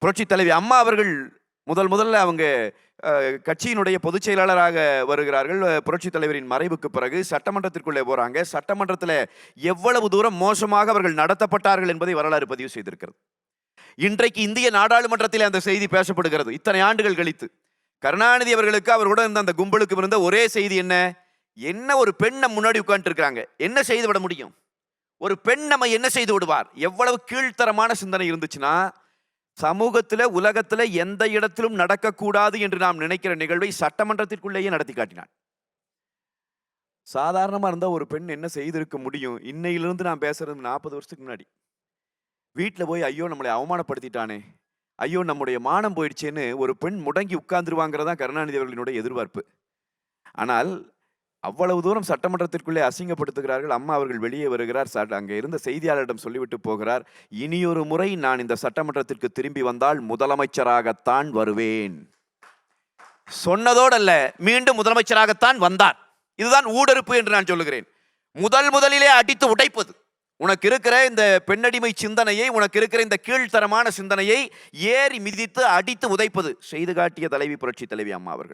புரட்சி தலைவி அம்மா அவர்கள் முதல்ல அவங்க கட்சியினுடைய பொதுச் செயலாளராக வருகிறார்கள். புரட்சி தலைவரின் மறைவுக்கு பிறகு சட்டமன்றத்திற்குள்ளே போறாங்க. சட்டமன்றத்தில் எவ்வளவு தூரம் மோசமாக அவர்கள் நடத்தப்பட்டார்கள் என்பதை வரலாறு பதிவு செய்திருக்கிறது. இன்றைக்கு இந்திய நாடாளுமன்றத்தில் அந்த செய்தி பேசப்படுகிறது. இத்தனை ஆண்டுகள் கழித்து கருணாநிதி அவர்களுக்கு அவரோட இருந்த அந்த கும்பலுக்கு இருந்த ஒரே செய்தி என்ன ஒரு பெண் நம்ம முன்னாடி உட்கார்ந்து இருக்காங்க, என்ன செய்து விட முடியும்? ஒரு பெண் நம்ம என்ன செய்து விடுவார்? எவ்வளவு கீழ்த்தரமான சிந்தனை இருந்துச்சுன்னா, சமூகத்தில் உலகத்தில் எந்த இடத்திலும் நடக்கக்கூடாது என்று நாம் நினைக்கிற நிகழ்வை சட்டமன்றத்திற்குள்ளேயே நடத்தி காட்டினார். சாதாரணமாக இருந்தால் ஒரு பெண் என்ன செய்திருக்க முடியும்? இன்னையிலிருந்து நான் பேசுறது 40 வருஷத்துக்கு முன்னாடி. வீட்டில் போய் ஐயோ நம்மளை அவமானப்படுத்திட்டானே, ஐயோ நம்முடைய மானம் போயிடுச்சேன்னு ஒரு பெண் முடங்கி உட்கார்ந்துருவாங்கிறதா கருணாநிதி அவர்களினுடைய எதிர்பார்ப்பு. ஆனால் அவ்வளவு தூரம் சட்டமன்றத்திற்குள்ளே அசிங்கப்படுத்துகிறார்கள். அம்மா அவர்கள் வெளியே வருகிறார். அங்கே இருந்த செய்தியாளரிடம் சொல்லிவிட்டு போகிறார், இனியொரு முறை நான் இந்த சட்டமன்றத்திற்கு திரும்பி வந்தால் முதலமைச்சராகத்தான் வருவேன். சொன்னதோடு அல்ல, மீண்டும் முதலமைச்சராகத்தான் வந்தார். இதுதான் ஊடறுப்பு என்று நான் சொல்லுகிறேன். முதலிலே அடித்து உடைப்பது. உனக்கு இருக்கிற இந்த பெண்ணடிமை சிந்தனையை, உனக்கு இருக்கிற இந்த கீழ்த்தரமான சிந்தனையை ஏறி மிதித்து அடித்து உதைப்பது செய்து காட்டிய தலைவி புரட்சி தலைவி அம்மா அவர்கள்.